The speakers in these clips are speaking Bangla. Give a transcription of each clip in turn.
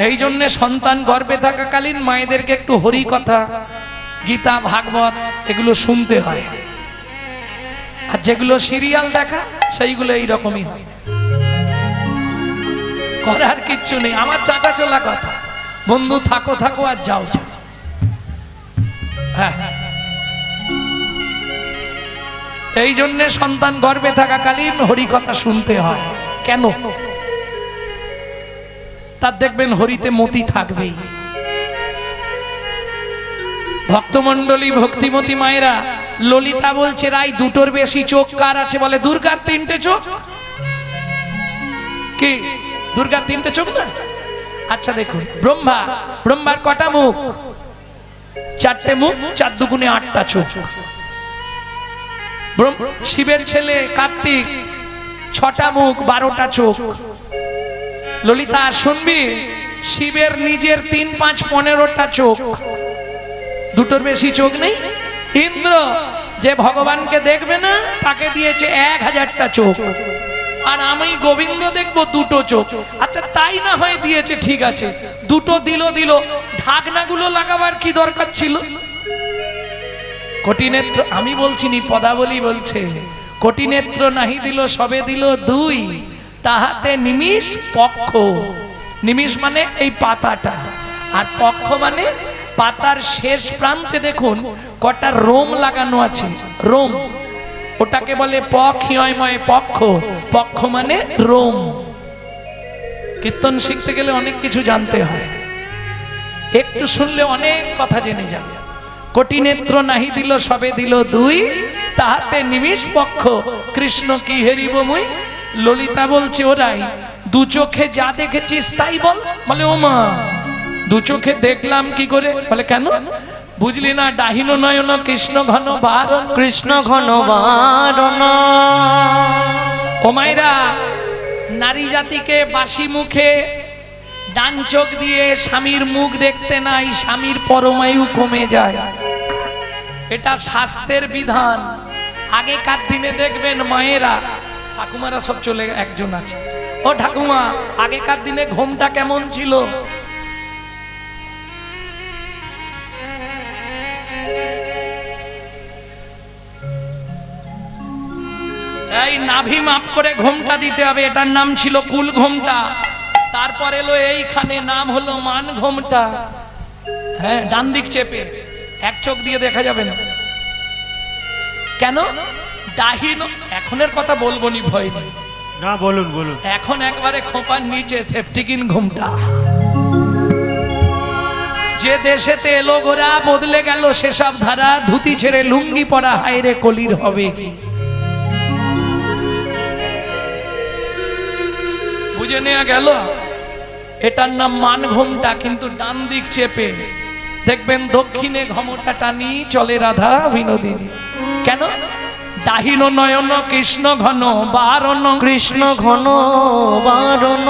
এই জন্য সন্তান গর্ভে থাকাকালীন মায়েদেরকে একটু হরি কথা, গীতা, ভাগবত এগুলো শুনতে হয়। আর যেগুলো সিরিয়াল দেখা সেইগুলো এইরকমই হয়, করার কিচ্ছু নেই। আমার চাচা চলা কথা, বন্ধু থাকো থাকো আর যাও যাও। হ্যাঁ, এই জন্য সন্তান গর্ভে থাকাকালীন হরি কথা শুনতে হয়। কেন? তার দেখবেন হরিতে মতি থাকবেই। ভক্তমন্ডলী, ভক্তিমতী মায়েরা, ললিতা বলছে রাই দুটোর বেশি চোখ কার আছে? বলে দুর্গার 3টে চোখ। কি দুর্গার 3টে চোখ না? আচ্ছা দেখুন, ব্রহ্মার কটা মুখ? 4টে মুখ, 4 দুগুণে 8টা চোখ। শিবের ছেলে কার্তিক 6টা মুখ, 12টা চোখ। ললিতা শুনবি, শিবের নিজের 3, 5, 15টা চোখ, দুটোর বেশি চোখ নেই। ইন্দ্র যে ভগবানকে দেখবে না, তাকে দিয়েছে 1000টা চোখ। আর আমি গোবিন্দ দেখবো 2টো চোখ। আচ্ছা তাই না হয় দিয়েছে, ঠিক আছে, 2টো দিল, ঢাকনাগুলো লাগাবার কি দরকার ছিল? কোটি নেত্র, আমি বলছি নি, পদাবলী বলছে, কোটি নেত্র নাহি দিল, সবে দিল 2, তাহাতে নিমিষ পক্ষ। নিমিষ মানে এই পাতাটা, আর পক্ষ মানে পাতার শেষ প্রান্তে দেখুন কটা রোম লাগানো আছে। রোম, ওটাকে বলে পক্ষময় পক্ষ। পক্ষ মানে রোম। কীর্তন শিখতে গেলে অনেক কিছু জানতে হয়, একটু শুনলে অনেক কথা জেনে যাবে। কোটি নেত্র নাহি দিল, সবে দিল 2, তাহাতে নিমিষ পক্ষ, কৃষ্ণ কি হেরিব মুই। ললিতা বলছে ওরাই 2 চোখে যা দেখেছিস তাই বল। বলে ও মা, 2 চোখে দেখলাম কি করে? বলে কেন বুঝলি না? ডাহিনো নয়ন কৃষ্ণ ঘন বারণ, কৃষ্ণ ঘন বারণ। ও মায়েরা, নারী জাতিকে বাসি মুখে ডান চোখ দিয়ে স্বামীর মুখ দেখতে নাই, স্বামীর পরমায়ু কমে যায়। এটা শাস্ত্রের বিধান। আগেকার দিনে দেখবেন মায়েরা, ঠাকুমারা সব চলে, একজন আছে, ও ঠাকুমা, আগেকার দিনে ঘুমটা কেমন ছিল? এই নাভি মাপ করে ঘোমটা দিতে হবে, এটার নাম ছিল কুল ঘোমটা। তারপর এলো এইখানে, নাম হলো মান ঘোমটা। হ্যাঁ, ডান দিক চেপে, এক চোখ দিয়ে দেখা যাবে না। কেন? ডাহিনো, এখনের কথা বলবো নি, ভয় নেই। না বলুন বলুন। এখন একবারে খোপার নিচে সেফটিকিন ঘোমটা। যে দেশেতে এলো গোরা, বদলে গেল সেসব ধারা, ধুতি ছেড়ে লুঙ্গি পরা, হায়রে কলির হবে কি? বুঝে নেওয়া গেল? এটার নাম মান ঘোমটা, কিন্তু ডান দিক চেপে। দেখবেন দক্ষিণে ঘমটা টানি চলে রাধা বিনোদিনী। কেন? ডাহিনো নয়ন কৃষ্ণ ঘন বারণ, কৃষ্ণ ঘন বারণ।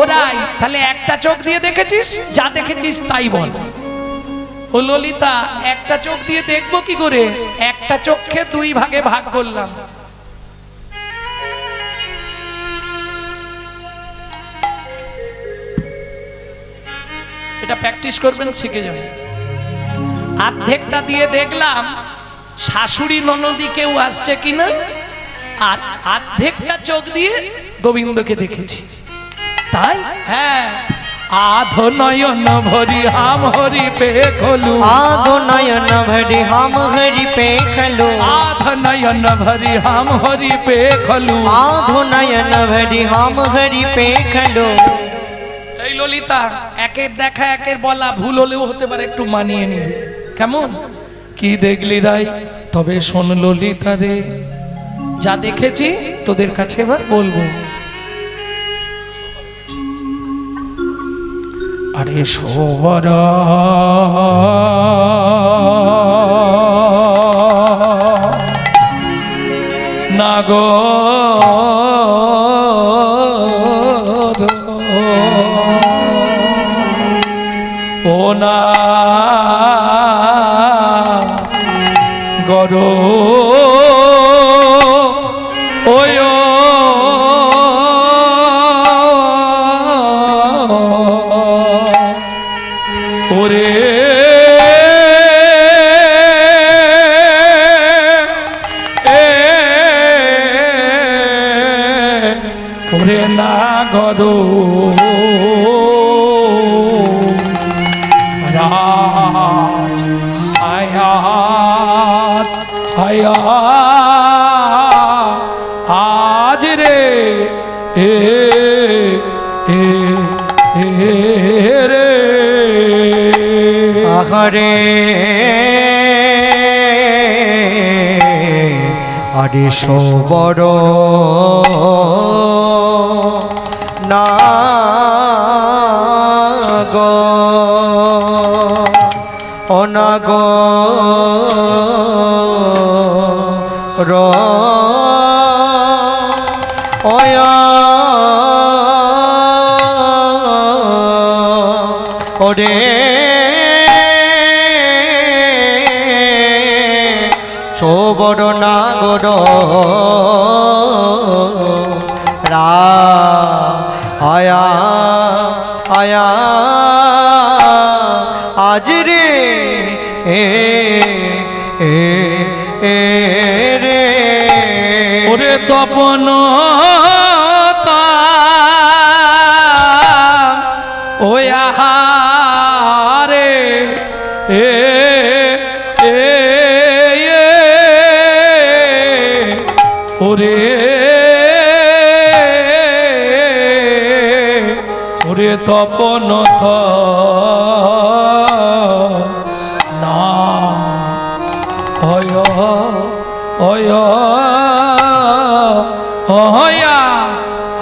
ওরাই তাহলে একটা চোখ দিয়ে দেখেছিস, যা দেখেছিস তাই বল। ও ললিতা, একটা চোখ দিয়ে দেখবো কি করে? একটা চোখকে 2 ভাগে ভাগ করলাম। এটা প্র্যাকটিস করবেন, শিখে যাবেন। অর্ধেকটা দিয়ে দেখলাম শাশুড়ি ননদি কেউ আসছে কিনা, আর অর্ধেকটা চোখ দিয়ে গোবিন্দকে দেখেছি। তাই হ্যাঁ, आधो नयन भरी हम हरि पे खोलू, आधो नयन भरी हम हरि पे खलू, आधो नयन भरी हम हरि पे खोलू, आधो नयन भरी हम हरि पे खलू। এই ললিতা একের দেখা একের বলা ভুল হলেও হতে পারে, একটু মানিয়ে নিবি কেমন? কি দেখলি রাই? তবে শোন ললিতা রে, যা দেখেছি তোদের কাছে এবার বলবো। আরে সবর নাগো ও না গরো ওয় ওরে ওরে নাগর রাজ আয়াত আয়া আজ রে এ এ রে আহারে আরে সবর না গো অনাগ র অয়া ওরে সবর নাগর রা আয়া আয়া আজ রে এ এ এ রে ওরে তপন ওই আহারে এ এ ওরে ওরে তপন না অয় অয় অয়া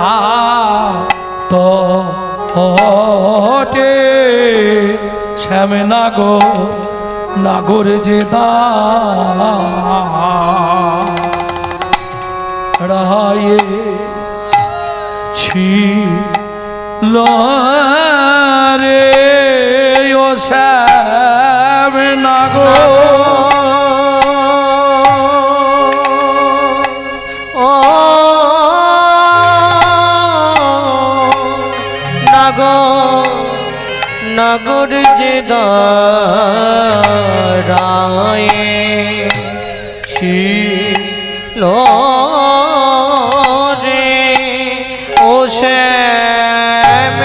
আ তো হটে শ্যাম নাগর যে দাঁড়ায়ে ছিল রে ও শ্যাম নাগর যে দাঁড়ায়ে ছিল রে ও শ্যাম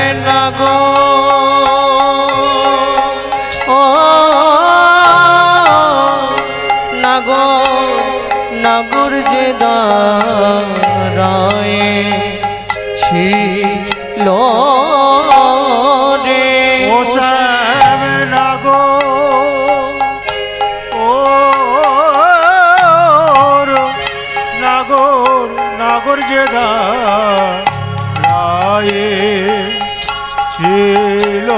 নাগর যে দাঁড়ায়ে ছিল রে ও শ্যাম নাগর যে দাঁড়ায়ে ছিল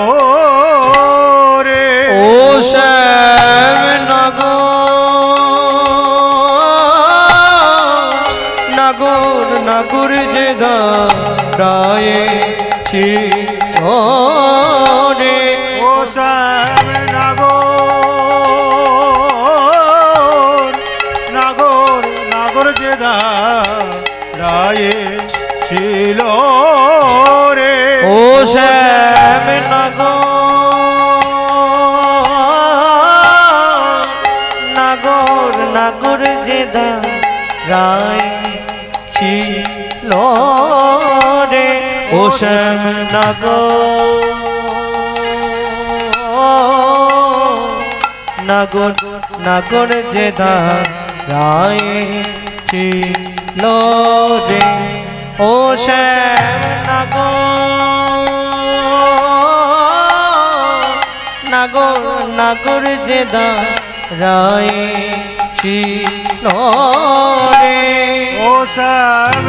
রে ও শ্যাম নাগর যে দাঁড়ায়ে ছিল রে ও শ্যাম নাগর যে দাঁড়ায়ে ছিল রে ও শ্যাম নাগর যে দাঁড়ায়ে ছিল রে ও শ্যাম নাগর যে দাঁড়ায়ে ছিল রে ও শ্যাম নাগর যে দাঁড়ায়ে ছিল রে ও শ্যাম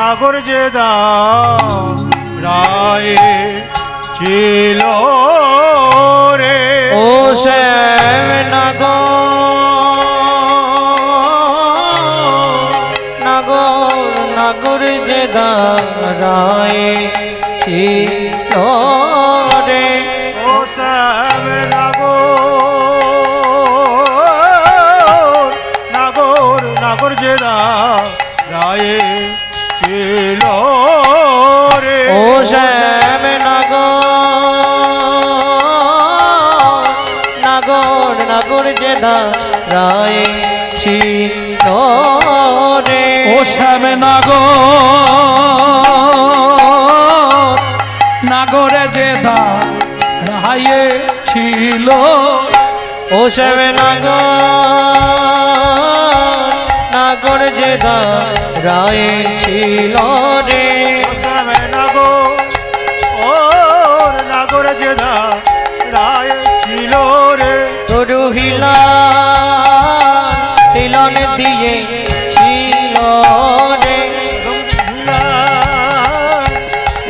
নাগর যে দাঁড়ায়ে ছিল রে ও শ্যাম নাগর যে দাঁড়ায়ে ছিল রে ও শ্যাম নাগর যে দাঁড়ায়ে ছিল রে ও শ্যাম নাগর নাগর যে দাঁড়ায় ছিল রে ও শ্যাম নাগরে যে দাঁড়ায়ে ছিল ও শ্যাম নাগর যে দাঁড়ায় ছিল রে শ্যামে নাগর ওর নাগর যে রায় ছিল রে তরু হিলন দিয়ে ছিল রে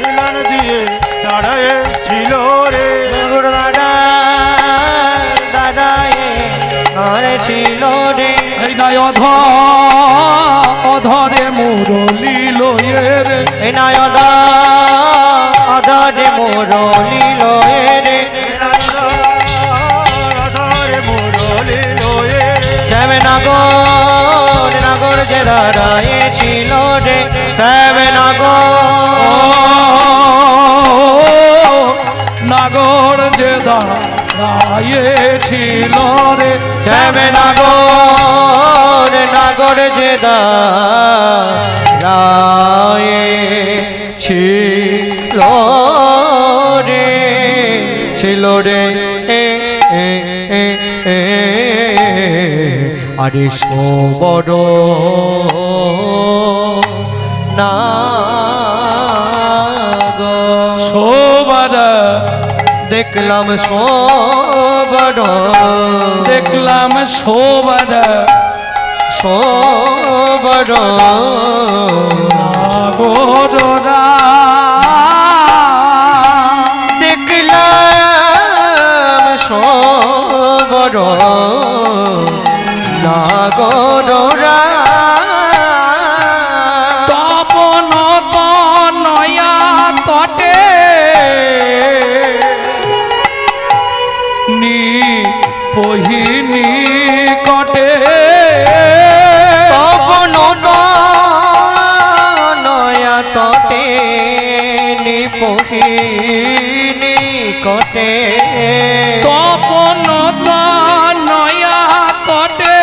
ইলান দিয়ে দাঁড়ায় ছিল রে গুরু দাদায়ে আরে ছিল রে এই নাই অধরে মুরলি লয়ে রে এই নাই আধারে মোরলি লয়ে রে আধারে মুরলি লয়ে শ্যাম নাগর যে দাঁড়ায় ছিল রে শ্যাম নাগর যে দাঁড়ায়ে ছিল রে শ্যাম নাগর যে দাঁড়ায় ছিল রে আরে সবর না সোবার দেখলাম সবর দেখলাম সোবার নাগরা দেখলাম সবর নাগরা তপন তনয়া তটে পহিনী কটে তপন নয়া তটে নিপহিনী কটে তপন তনয়া তটে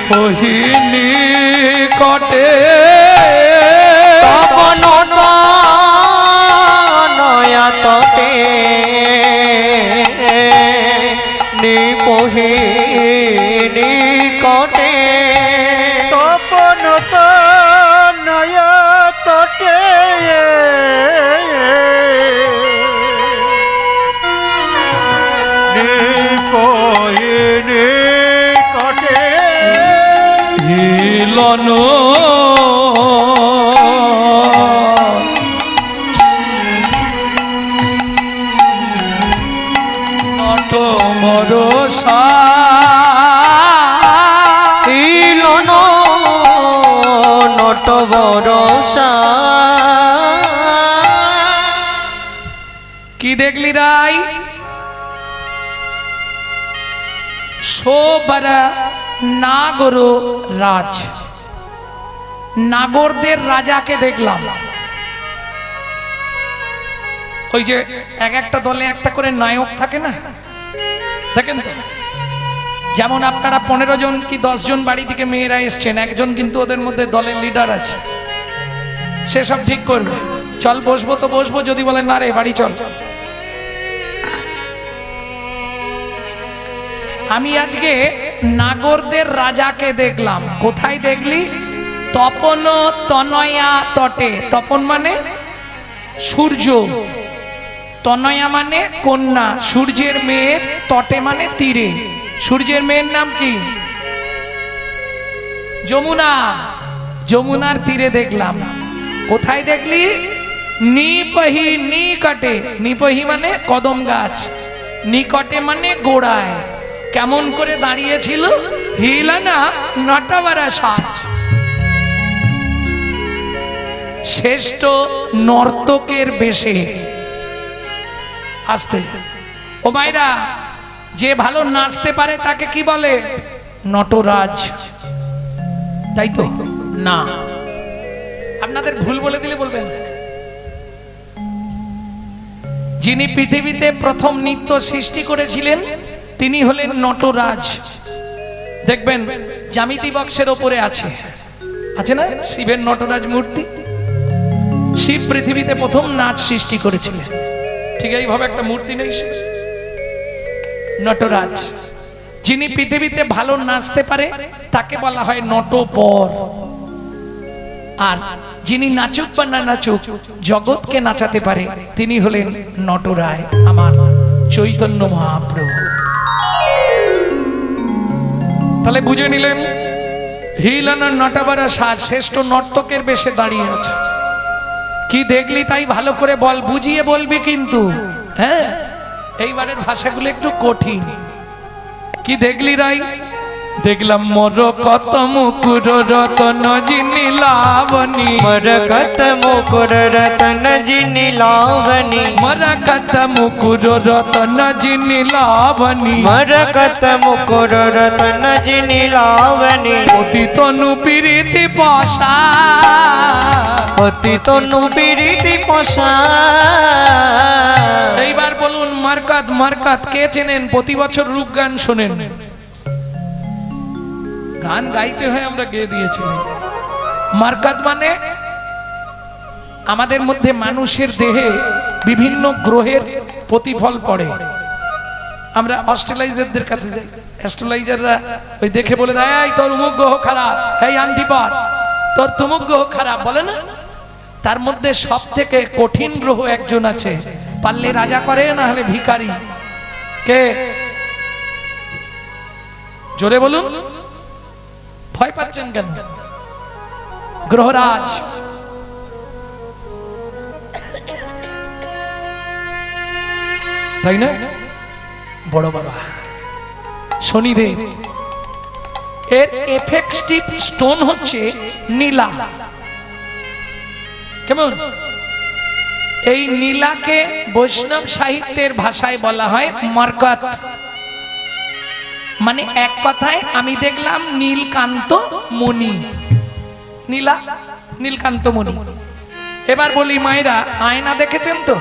পহিনী কটে তপন নয়া তটে নিপহিনী কটে তপন নয়া তটে নিপহিনী কটে হিলন নট মরসা ইলন নট বরসা কি দেখলি রাই সোবার নাগর রাজ নাগরদের রাজাকে দেখলাম ওই যে এক একটা দলে একটা করে নায়ক থাকে না দেখেন তো যেমন আপনারা 15 জন কি 10 জন বাড়ি থেকে মেয়েরা এসছেন একজন কিন্তু ওদের মধ্যে দলের লিডার আছে সে সব ঠিক করবে চল বসবো তো বসবো যদি বলেন না রে বাড়ি চল আমি আজকে নাগরদের রাজাকে দেখলাম কোথায় দেখলি তপন তনয়া তটে তপন মানে সূর্য তনয়া মানে কন্যা সূর্যের মেয়ের তটে মানে তীরে সূর্যের মেয়ের নাম কি যমুনা যমুনার তীরে দেখলাম কোথায় দেখলি নিপহি নিকটে নিপহি মানে কদম গাছ নিকটে মানে গোড়ায় কেমন করে দাঁড়িয়েছিল হিলানা নটাবারা সাজ শ্রেষ্ঠ নর্তকের বেশে আসতে ও মায়েরা যে ভালো নাচতে পারে তাকে কি বলে? নটরাজ, তাই তো? না, আপনাদের ভুল বলে দিলে বলবেন। যিনি পৃথিবীতে প্রথম নৃত্য সৃষ্টি করেছিলেন তিনি হলেন নটরাজ। দেখবেন জ্যামিতি বক্সের ওপরে আছে না শিবের নটরাজ মূর্তি। শিব পৃথিবীতে প্রথম নাচ সৃষ্টি করেছিলেন, ঠিক এইভাবে একটা মূর্তি নেই নটরাজ। যিনি পৃথিবীতে ভালো নাচতে পারে তাকে বলা হয় নটবর। আর যিনি নাচুক বা না নাচুক জগৎকে নাচাতে পারে তিনি হলেন নটরায়, আমার চৈতন্য মহাপ্রভু। তাহলে বুঝে নিলেন হিলানোর নটাবারা সাজ শ্রেষ্ঠ নর্তকের বেশে দাঁড়িয়ে আছে। কি দেখলি তাই ভালো করে বল, বুঝিয়ে বলবি কিন্তু। হ্যাঁ, এইবারের ভাষাগুলো একটু কঠিন। কি দেখলি রাই? দেখলাম মোর কত মুকুর রতন জিনি লাবণী, मोर कत मुकुर रतन जिनि लावनी, মোর কত মুকুর রতন জিনি লাবণী, मोर कत मुकुर रतन जिनि लावनी, অতি তনু প্রীতি পশা, অতি তনু বিরিতি পোষা। এইবার বলুন মারকাত। মারকাত কে চেনেন? প্রতি বছর রূপ গান শোনেন, গান গাইতে হয়, আমরা গেয়ে দিয়েছি। মারকাত মানে আমাদের মধ্যে মানুষের দেহে বিভিন্ন গ্রহের প্রতিফল পড়ে। আমরা অস্ট্রেলাইজারদের কাছে যাই, অ্যাস্ট্রোলাইজাররা ওই দেখে বলে দেয় এই তোর অমুক গ্রহ খারাপ, এই আংটি পর, তোর তমুক গ্রহ খারাপ, বলে না? তার মধ্যে সব থেকে কঠিন গ্রহ একজন আছে, পারলে রাজা করে না হলে ভিখারি। কে? জোরে বলুন, ভয় পাচ্ছেন কেন? গ্রহরাজ। তাই না? বড় বাবা শনিদেব। এর এফেক্টিভ স্টোন হচ্ছে নীলা। কেমন? এই নীলাকে বৈষ্ণব সাহিত্যের ভাষায় বলা হয় মারকাত। মানে এক কথায় আমি দেখলাম নীলকান্ত মণি, নীলা নীলকান্ত মণি। এবার বলি মায়েরা, আয়না দেখেছেন তো?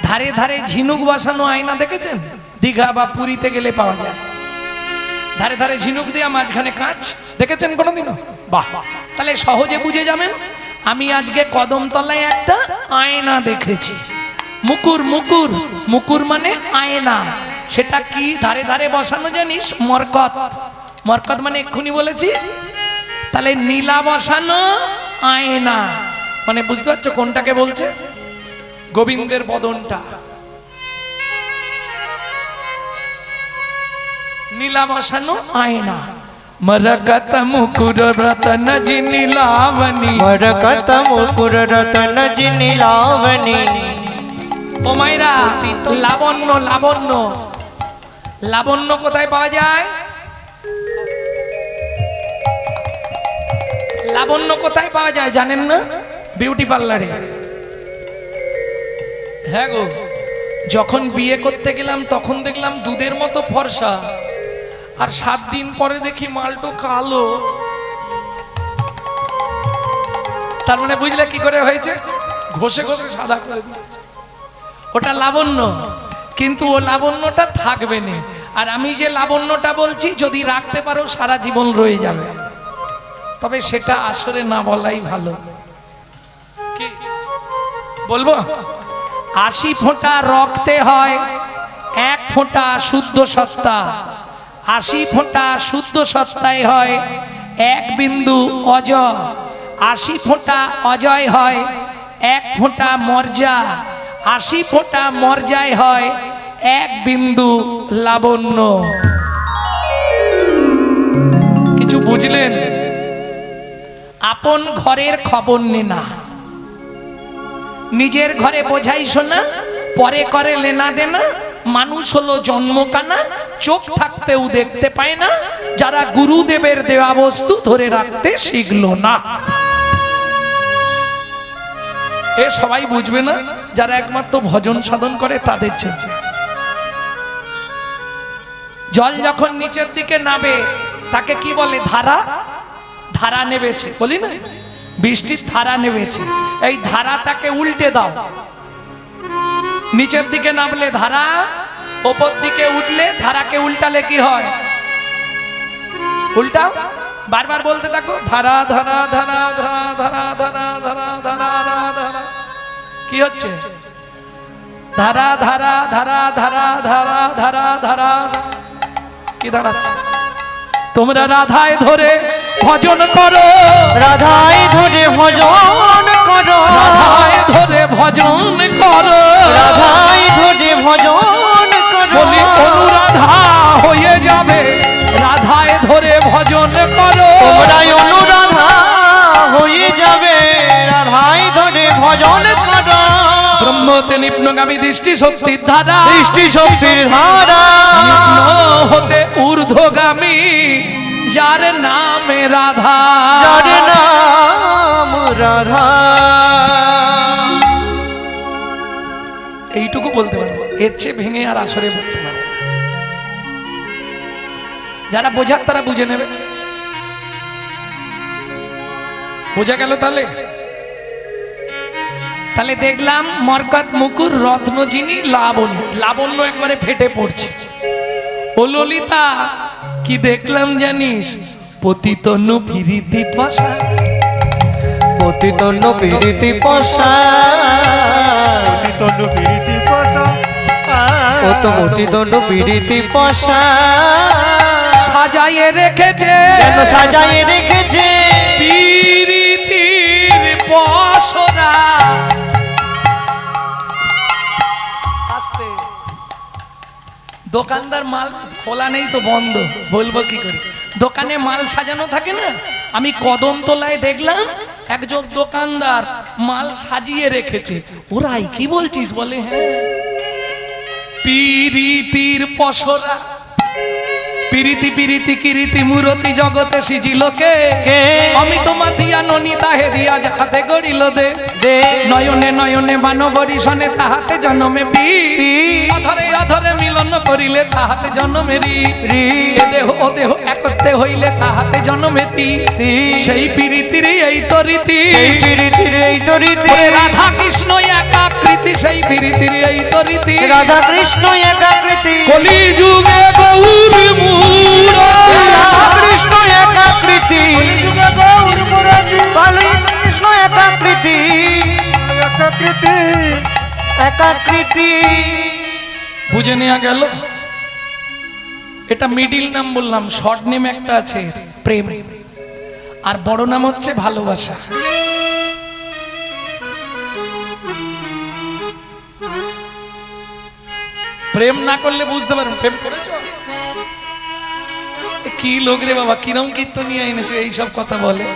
ধারে ধারে ঝিনুক বসানো আয়না দেখেছেন? দীঘা বা পুরীতে গেলে পাওয়া যায়। ধারে ধারে ঝিনুক দিয়া মাঝখানে কাঁচ, দেখেছেন কোনোদিনও? বাহ, তাহলে সহজে বুঝে যাবেন। আমি আজকে কদমতলায় একটা আয়না দেখেছি। মুকুর, মুকুর, মুকুর মানে আয়না। সেটা কি ধারে ধারে বসানো জানিস? মরকত। মরকত মানে এক্ষুনি বলেছি। তাহলে নীলা বসানো আয়না মানে বুঝতে পারছো কোনটাকে বলছে? গোবিন্দের বদনটা। নীলা বসানো আয়না। মরকত মুকুর রতন জিনি লাবণী, मोर कत मुकुर रतन जिनि लावनी। ও মাইরা, লাবণ্য, লাবণ্য, লাবণ্য কোথায় পাওয়া যায়? লাবণ্য কোথায় পাওয়া যায় জানেন না? বিউটি পার্লারে। হ্যাঁ গো, যখন বিয়ে করতে গেলাম তখন দেখলাম দুধের মতো ফর্সা, আর 7 দিন পরে দেখি মালটো কালো। তার মানে বুঝলে কি করে হয়েছে? ঘষে ঘষে সাদা করে দিয়েছে। ওটা লাবণ্য, কিন্তু ও লাবণ্যটা থাকবে না। আর আমি যে লাবণ্যটা বলছি যদি রাখতে পারো সারা জীবন রয়ে যাবে, তবে সেটা আসলে না বলাই ভালো। কি বলবো? 80 ফোঁটা রক্তে হয় 1 ফোঁটা শুদ্ধ সত্তা, 80 ফোঁটা শুদ্ধ সত্তায় হয় 1 বিন্দু অজয়, 80 ফোঁটা অজয় হয় 1 ফোঁটা মর্যা, 80 ফোঁটা মর্যায় হয় 1 বিন্দু লাবণ্য। কিছু বুঝলেন? আপন ঘরের খবর নে না, নিজের ঘরে বোঝাই শোনা, পরে করে লেনা দেনা। মানুষ হলো জন্মকানা, চোখ থাকতেও দেখতে পায় না। যারা গুরুদেবের দেওয়া বস্তু ধরে রাখতে শিখলো না, এ সবাই বুঝবে না। যারা একমাত্র ভজন সাধন করে তাদের জন্য। জল যখন নিচের দিকে নামে তাকে কি বলে? ধারা। ধারা নেমেছে, বলি না, বৃষ্টির ধারা নেমেছে। এই ধারাটাকে উল্টে দাও। নিচের দিকে নামলে ধারা, ওপর দিকে উঠলে ধারাকে উল্টালে কি হয়? উল্টাও, বারবার বলতে থাকো, ধারা ধারা ধারা ধারা ধারা ধারা ধারা ধারা ধারা। কি হচ্ছে? ধারা ধারা ধারা ধারা ধারা ধারা ধারা। কি দাঁড়াচ্ছে? তোমরা রাধায় ধরে ভজন করো, রাধায় ধরে ভজন করো, রাধায় ধরে ভজন করো, রাধায় ধরে ভজন করো। বলি অনুরাধা হয়ে যাবে, রাধায় ধরে ভজন করো। তোমরা অনুরাধা হয়ে যাবে, রাধায় ধরে ভজন করো। ব্রহ্মতে নিম্নগামী দৃষ্টি শক্তির ধারা, দৃষ্টি শক্তির ধারা, নিম্ন হতে ঊর্ধ্বগামী যার নামে রাধা, যার নাম রাধা। এইটুকু বলতে পারবো, এর চেয়ে ভেঙে আর আসরে বলতে পারবো না। যারা বোঝার তারা বুঝে নেবে। বোঝা গেল? তাহলে তাহলে দেখলাম মরকত মুকুর রত্ন যিনি লাবণ্য, লাবণ্য একবারে ফেটে পড়ছে। ও ললিতা কি দেখলাম জানিস? পতিতনু প্রীতি পাশা, পতিতন্য পীড়িতি পশা, তনু প্রীতি পাশা, ও তো পতিতন্য পীড়িতি পশা। সাজাইয়ে রেখেছে, কেন সাজাই রেখেছে? প্রীতির পসরা। আস্তে, দোকানদার মাল খোলা নেই তো বন্ধ, বলবো কি করে? দোকানে মাল সাজানো থাকে না, আমি কদমতলায় দেখলাম একজন দোকানদার মাল সাজিয়ে রেখেছে। ওরাই কি বলছিস? বলে হ্যাঁ, প্রীতির পসরা। প্রীতি প্রীতি কিরীতি মূরতি জগতে সিজিলোকে, আমি তোমা দিয়া ননি তাহে দিয়া যাহাতে গড়িল দে, নয়নে নয়নে বানবরিশনে তাহাতে জন্মে পি, অধরে অধরে মিলন করিলে তাহাতে জন্মেরি, এ দেহ ও দেহ একত্রে হইলে তাহাতে জন্মেতি, সেই প্রীতির এই তো রীতি, রাধা কৃষ্ণ একাকৃতি, সেই প্রীতির এই তো রীতি, রাধা কৃষ্ণ একাকৃতি, কলি যুগে গৌর মূরতি, রাধা কৃষ্ণ একাকৃতি, যুগে গৌর মুরারি, কালী কৃষ্ণ একাকৃতি, একাকৃতি, একাকৃতি। বুঝে নেওয়া গেল? এটা মিডিল নাম বললাম, শর্ট নেম একটা আছে প্রেম, আর বড় নাম হচ্ছে ভালোবাসা। প্রেম না করলে বুঝতে পারবেন। প্রেম করেছো? কি লোক রে বাবা, কিরম কীর্তন নিয়ে এনেছো, এইসব কথা বলে।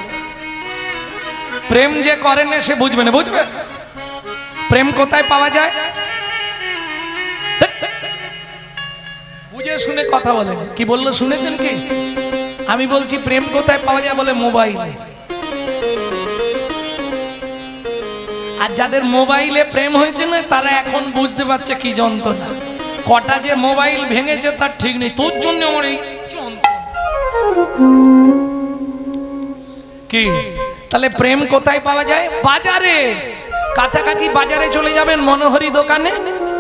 প্রেম যে করে না সে বুঝবে না, বুঝবে? প্রেম কোথায় পাওয়া যায়? বুঝে শুনে কথা বলেন। কি বললো শুনেছেন কি? আমি বলছি প্রেম কোথায় পাওয়া যায়, বলে মোবাইলে। আর যাদের মোবাইলে প্রেম হয়েছে না, তারা এখন বুঝতে পারছে কি যন্ত্রণা। কটা যে মোবাইল ভেঙেছে তার ঠিক নেই, তোর জন্য আমার এই যন্ত্রণা। কি তাহলে প্রেম কোথায় পাওয়া যায়? বাজারে। কাছাকাছি বাজারে চলে যাবেন, মনোহরি দোকানে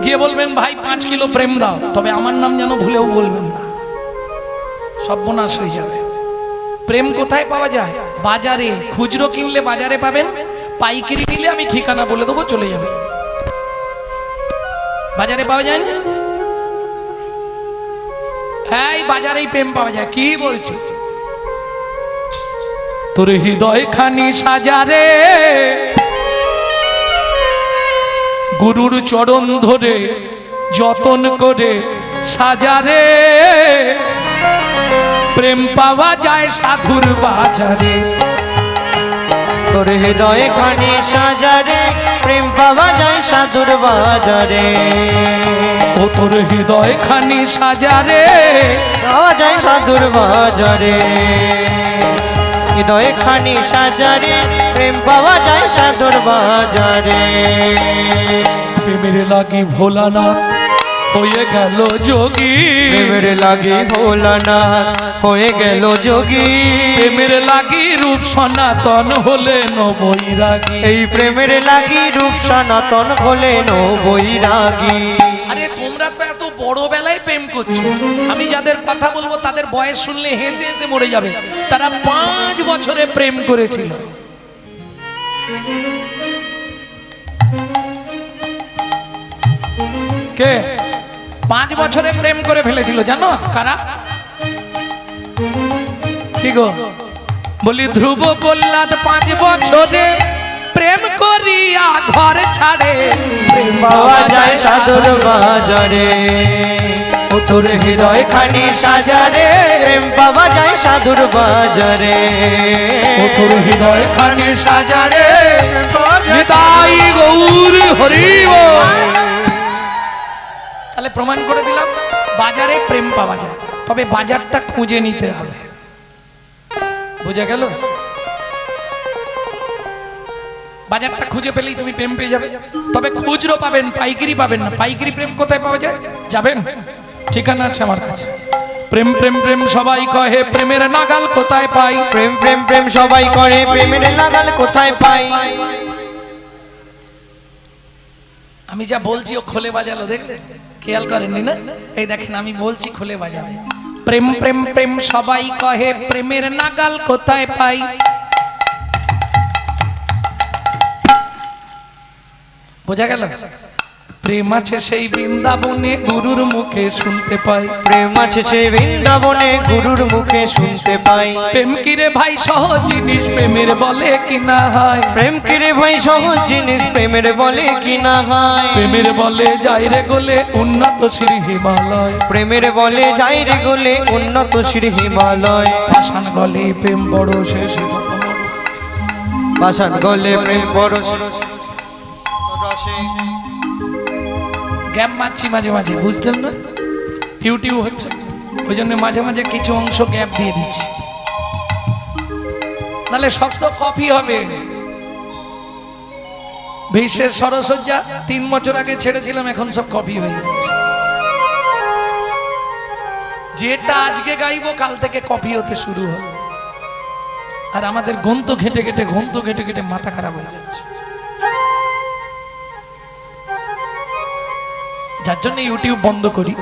গিয়ে বলবেন ভাই 5 কিলো প্রেম দাও, তবে আমার নাম যেন ভুলেও বলবেন না, সর্বনাশ হয়ে যাবে। প্রেম কোথায় পাওয়া যায়? বাজারে। খুচরো কিনলে বাজারে পাবেন, পাইকারি নিলে আমি ঠিকানা বলে দেবো, চলে যাবে। বাজারে পাওয়া যায় না? হ্যাঁ, বাজারেই প্রেম পাওয়া যায়। কি বলছি? তোর হৃদয় খানি সাজারে, গুরুর চরণ ধরে যতন করে সাজারে, প্রেম পাওয়া যায় সাধুর বাজারে। তোর হৃদয় খানি সাজারে, প্রেম পাওয়া যায় সাধুর বাজারে। ও তোর হৃদয় খানি সাজারে, পাওয়া যায় সাধুর বাজারে। হৃদয় খানি সাজারে, প্রেম পাওয়া যায় সাধুর বাজারে। প্রেমের লাগি ভোলানাথ হয়ে গেল যোগী প্রেমের লাগি ভোলানাথ হয়ে গেল যোগী প্রেমের লাগি রূপ সনাতন হলেন বৈরাগী এই প্রেমের লাগি রূপ সনাতন হলেন বৈরাগী আরে তোমরা তো এত বড় বেলায় প্রেম করছো আমি যাদের কথা বলবো তাদের বয়স শুনলে হেসে হেসে মরে যাবে তারা 5 বছরে প্রেম করেছিল কে 5 বছরে প্রেম করে ফেলেছিল জানো কারা কি গো বলি ধ্রুব প্রহ্লাদ 5 বছরে প্রেম করিয়া ঘর ছাড়ে প্রেম পাওয়া যায় সাধুর বাজারে ও তোর হৃদয় খানি সাজারে প্রেম পাওয়া যায় সাধুর বাজারে ও তোর হৃদয় খানি সাজারে নিতাই গৌর হরি বল। তাহলে প্রমাণ করে দিলাম বাজারে প্রেম পাওয়া যায় তবে বাজারটা খুঁজে নিতে হবে বুঝা গেল বাজারটা খুঁজে পেলেই তুমি প্রেম পেয়ে যাবে তবে খুচরো পাবেন পাইকারি পাবেন না পাইকারি প্রেম কোথায় পাওয়া যায় যাবেন ঠিকানা আছে আমার কাছে প্রেম প্রেম প্রেম সবাই কহে প্রেমের নাগাল কোথায় পাই প্রেম প্রেম প্রেম সবাই করে প্রেমের লাগাল কোথায় পাই আমি যা বলছি ও খোলে বাজালো দেখলে খেয়াল করেননি না এই দেখেন আমি বলছি খোলে বাজাবে প্রেম প্রেম প্রেম সবাই কহে প্রেমের নাগাল কোথায় পাই বোঝা গেল প্রেম আছে সেই বৃন্দাবনে গুরুর মুখে শুনতে পাই প্রেম আছে সেই বৃন্দাবনে গুরুর মুখে শুনতে পাই প্রেম কিরে ভাই সহজ জিনিস প্রেমের বলে কি না হয় প্রেম কিরে ভাই সহজ জিনিস প্রেমের বলে কি না হয় প্রেমের বলে যাই রে গোলে উন্নত শ্রী হিমালয় প্রেমের বলে যাই রে গোলে উন্নত শ্রী হিমালয় পাষাণ গলে প্রেম বড় শেষ পাষাণ গলে প্রেম বড় গ্যাপ মারছি মাঝে মাঝে বুঝলেন না ইউটিউব হচ্ছে ওই জন্য মাঝে মাঝে কিছু অংশ গ্যাপ দিয়ে দিচ্ছি নাহলে শক্ত কপি হবে বিশ্বের সরসজ্জা 3 বছর আগে ছেড়েছিলাম এখন সব কপি হয়ে যাচ্ছে যেটা আজকে গাইবো কাল থেকে কপি হতে শুরু হবে আর আমাদের গন্ত ঘেটে ঘেটে মাথা খারাপ হয়ে যাচ্ছে যার জন্য ইউটিউব বন্ধ করি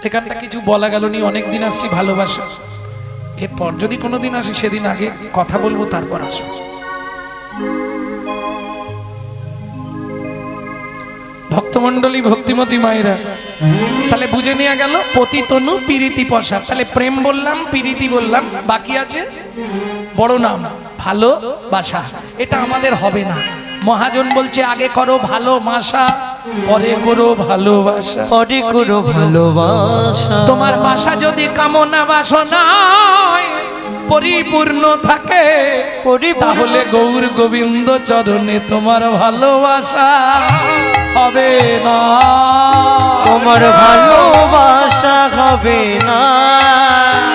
এখানটা কিছু বলা গেল নি অনেকদিন আসছি ভালোবাসা এরপর যদি কোনোদিন আসি সেদিন আগে কথা বলবো তারপর আসবো ভক্তমণ্ডলী ভক্তিমতী মায়েরা তাহলে বুঝে নেওয়া গেল পতিতনু পিরিতি পশা তাহলে প্রেম বললাম পিরিতি বললাম বাকি আছে বড় নাম ভালোবাসা এটা আমাদের হবে না মহাজন বলছে আগে করো ভালোবাসা পরে করো ভালোবাসা পরে করো ভালোবাসা তোমার বাসা যদি কামনা বাসনা পরিপূর্ণ থাকে তাহলে গৌর গোবিন্দ চরণে তোমার ভালোবাসা হবে না তোমার ভালোবাসা হবে না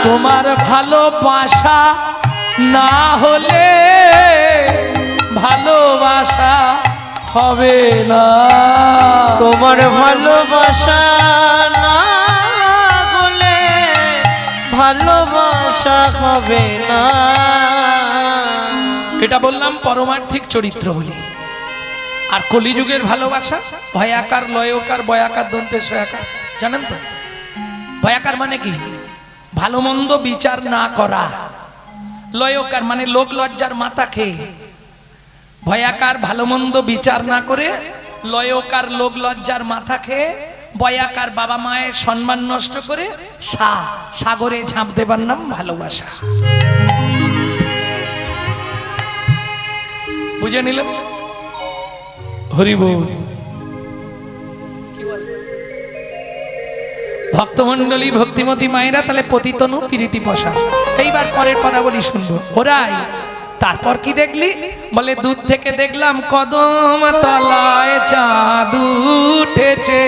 তোমার ভালোবাসা না হলে ভালোবাসা হবে না তোমার ভালোবাসা না হলে ভালোবাসা হবে না এটা বললাম পরমার্থিক চরিত্র বলি আর কলিযুগের ভালোবাসা ভয়াকার লয়কার বয়াকার দন্তে সয়াকার জানেন তো ভয়াকার মানে কি ভালো মন্দ বিচার না করা লয়কার মানে লোক লজ্জার মাথা খেয়ে ভয়াকার ভালো মন্দ বিচার না করে লয়কার লোক লজ্জার মাথা খেয়ে বয়াকার বাবা মায়ের সম্মান নষ্ট করে সাগরে ঝাঁপ দেবার নাম ভালোবাসা বুঝে নিলেন হরি বল ভক্তমণ্ডলী ভক্তিমতী মায়েরা তাহলে পতিতনু প্রীতি পশা এইবার পরের পদাবলী শুনবো ওরাই তারপর কি দেখলি বলে দূর থেকে দেখলাম কদম তলায় চাঁদ উঠেছে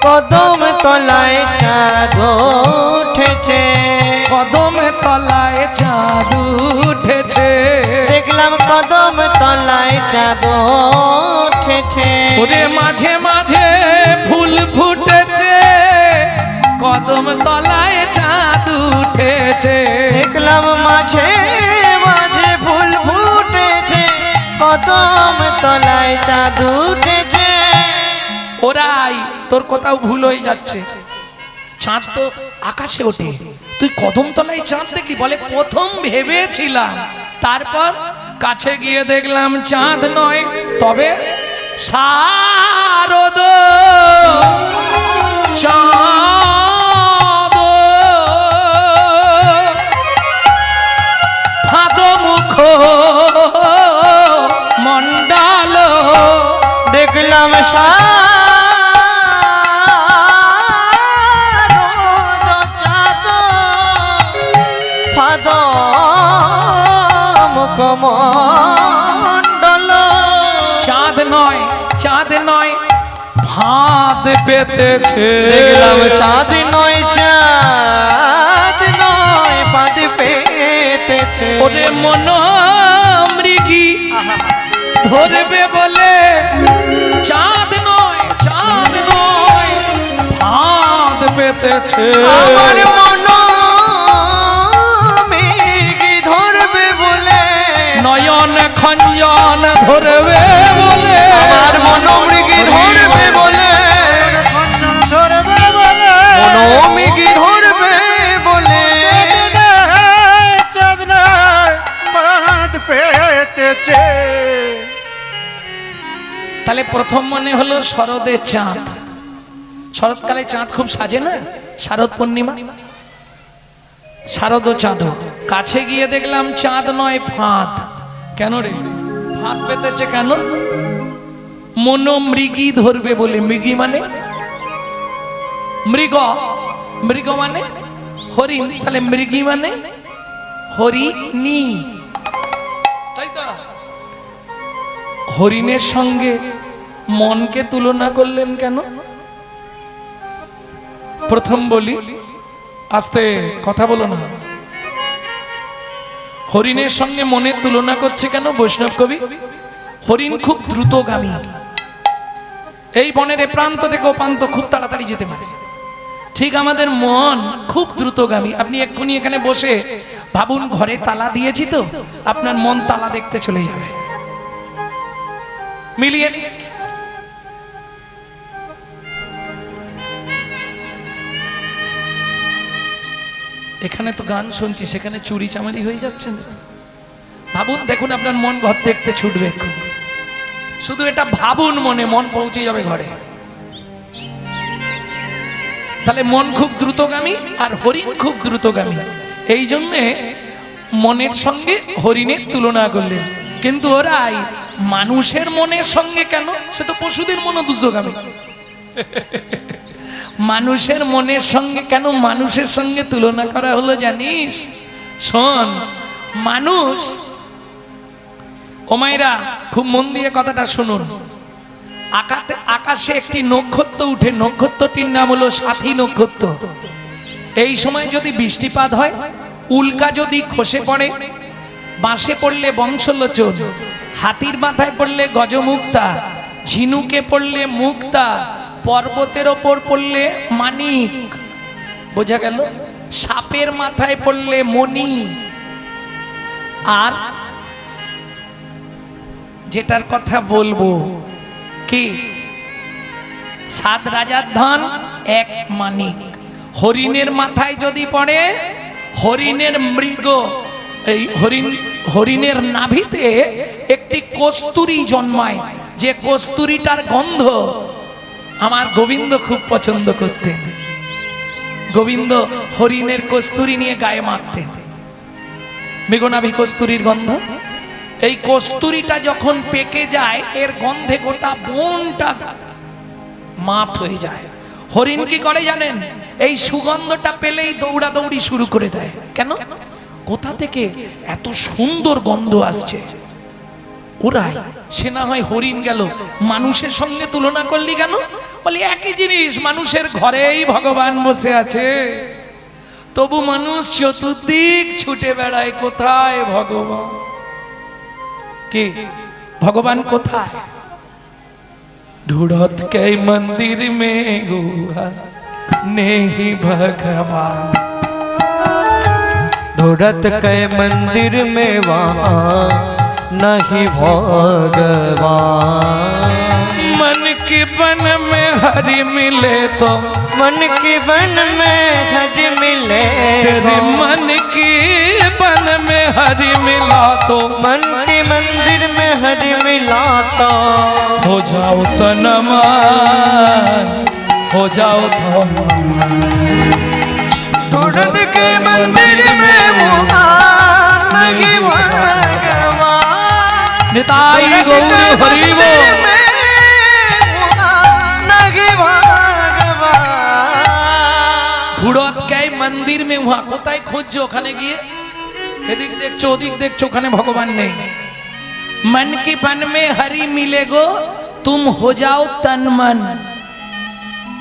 কদম তলায় চাঁদ উঠেছে কদম তলায় চাঁদ উঠেছে দেখলাম কদম তলায় চাঁদ উঠেছে ওরে মাঝে মাঝে ফুল ফুট কদম তলায় চাঁদ উঠেছে। দেখলাম মাঝে মাঝে ফুল ফুটেছে, কদম তলায় চাঁদ উঠেছে। ওরাই তোর কোথাও ভুল হয়ে যাচ্ছে, চাঁদ তো আকাশে ওঠে, তুই কদম তলায় চাঁদ দেখলি? বলে প্রথম ভেবেছিলাম, তারপর কাছে গিয়ে দেখলাম চাঁদ নয়, তবে শারদ চাঁদ ফাদ মুখ মন্ডল। দেখলাম শারদ চাঁদ ফাদ মুখমণ্ডল। চাঁদ নয়, চাঁদ নয়, ভাত পেতেছে। দেখলাম চাঁদ নয়, চাঁদ নয়, ফাঁদ পেতেছে। ওরে মন মৃগী ধরবে বলে, চাঁদ নয়, চাঁদ নয়, ভাত পেতেছে। আমার মন মৃগী ধরবে বলে, নয়ন খঞ্জন ধরবে বলে, আমার মন মৃগী ধরবে বলে, ধরবে বলে মন মৃগী ধরবে বলে। চাঁদ নাই পাত পেতেছে। তাহলে প্রথম মনে হলো শরদের চাঁদ। শরৎকালে চাঁদ খুব সাজে না, শারদ পূর্ণিমা, শারদ চাঁদ। কাছে গিয়ে দেখলাম চাঁদ নয়, ফাঁদ। কেন রে ফাঁদ পেতেছে কেন? মন মৃগী ধরবে বলে। মৃগী মানে মৃগ, মৃগ মানে হরিণ, তাহলে মৃগী মানে হরিণী, তাই তো? হরিণের সঙ্গে মনকে তুলনা করলেন কেন? প্রথম বলি, আস্তে কথা বলো না। হরিণের সঙ্গে মনের তুলনা করছে কেন বৈষ্ণব কবি? হরিণ খুব দ্রুতগামী, এই বনের এ প্রান্ত থেকে ও প্রান্ত খুব তাড়াতাড়ি যেতে পারে। ঠিক আমাদের মন খুব দ্রুতগামী। আপনি এক্ষুনি এখানে বসে ভাবুন, ঘরে তালা দিয়েছি তো, আপনার মন তালা দেখতে চলে যাবে। মিলিয়ে নি। এখানে তো গান শুনছি, সেখানে চুরি চামারি হয়ে যাচ্ছে না? ভাবুন, দেখুন আপনার মন ঘর দেখতে ছুটবে এখন। শুধু এটা ভাবুন, মনে মন পৌঁছে যাবে ঘরে। তাহলে মন খুব দ্রুতগামী আর হরিণ খুব দ্রুতগামী, এই জন্যে মনের সঙ্গে হরিণের তুলনা করলেন। কিন্তু ওরাই মানুষের মনের সঙ্গে কেন? সে তো পশুদের মনও দ্রুতগামী। মানুষের মনের সঙ্গে কেন মানুষের সঙ্গে তুলনা করা হলো জানিস? শোন, মানুষ, ও মায়েরা খুব মন দিয়ে কথাটা শুনুন। আকাশে একটি নক্ষত্র উঠে, নক্ষত্রটির নাম হলো সাথী নক্ষত্র। এই সময় যদি বৃষ্টিপাত হয়, উল্কা যদি খসে পড়ে, বাঁশে পড়লে বংশলোচন, হাতির মাথায় পড়লে গজমুক্তা, ঝিনুকে পড়লে মুক্তা, পর্বতের ওপর পড়লে মানিক, বোঝা গেল? সাপের মাথায় পড়লে মণি, আর যেটার কথা বলবো কি, 7 রাজার ধন 1 মানিক। হরিণের মাথায় যদি পড়ে, হরিণের মৃগ, এই হরিণের নাভিতে একটি কস্তুরী জন্মায়, যে কস্তুরীটার গন্ধ আমার গোবিন্দ খুব পছন্দ করতেন। গোবিন্দ হরিণের কস্তুরী নিয়ে গায়ে মাখতেন, মৃগনাভি কস্তুরীর গন্ধ। এই কস্তুরীটা যখন পেকে যায়, এর গন্ধে গোটা বনটা মাত হয়ে যায়। হরিণ কি করে জানেন? এই সুগন্ধটা পেলেই দৌড়াদৌড়ি শুরু করে দেয়। কেন? কোথা থেকে এত সুন্দর গন্ধ আসছে? ওরাই। সে না হয় হরিণ গেল, মানুষের সঙ্গে তুলনা করলি কেন? বলি একই জিনিস, মানুষের ঘরেই ভগবান বসে আছে, তবু মানুষ চতুর্দিক ছুটে বেড়ায়, কোথায় ভগবান? কি ভগবান কোথায়? ढूंढत के मंदिर में हुआ नहीं भगवान। ढूंढत के मंदिर में वहाँ नहीं भगवान। मन के बन में हरि मिले तो मन के बन में हरि मिले तेरे मन के बन में हरि मिला तो मन के मंदिर में हरि मिला तो हो जाओ तनमान, हो जाओ तनमान। ढूंढत के मंदिर में वहाँ नहीं भगवान। निताई गौर हरि बोल। ঢুড়ত গায়ে মন্দির মে ওয়া কোথায় খুঁজছো ওখানে গিয়ে এদিক দেখছো ওদিক দেখছো ওখানে ভগবান নেই। मन की बन में हरि मिले गो तुम हो जाओ तन मन।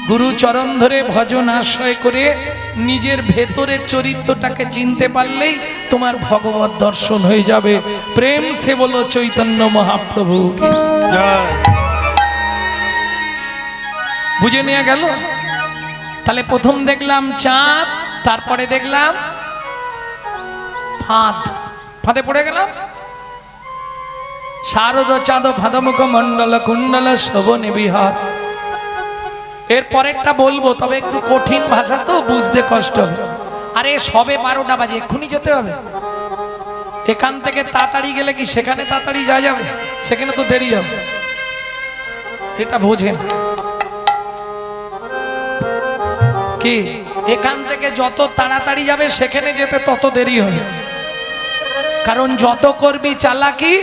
গুরু চরণ ধরে ভজন আশ্রয় করে নিজের ভেতরের চরিত্রটাকে চিনতে পারলেই তোমার ভগবত দর্শন হয়ে যাবে। প্রেম সে বলো চৈতন্য মহাপ্রভু কি জয়। বুঝে নিয়ে গেল। তাহলে প্রথম দেখলাম চাঁদ, তারপরে দেখলাম ফাঁদ, ফাঁদে পড়ে গেলাম। শারদ চাঁদ ফাঁদমুখ মন্ডল কুণ্ডল শোভনে বিহার। এর পরেরটা বলবো, তবে একটু কঠিন ভাষা তো বুঝতে কষ্ট হবে। আরে সবে 12টা বাজে, এক্ষুনি যেতে হবে। এখান থেকে তাড়াতাড়ি গেলে কি সেখানে তাড়াতাড়ি যাওয়া যাবে? সেখানে তো দেরি হবে, এটা বোঝেন কি? এখান থেকে যত তাড়াতাড়ি যাবে সেখানে যেতে তত দেরি হবে। কারণ যত করবি চালাকি,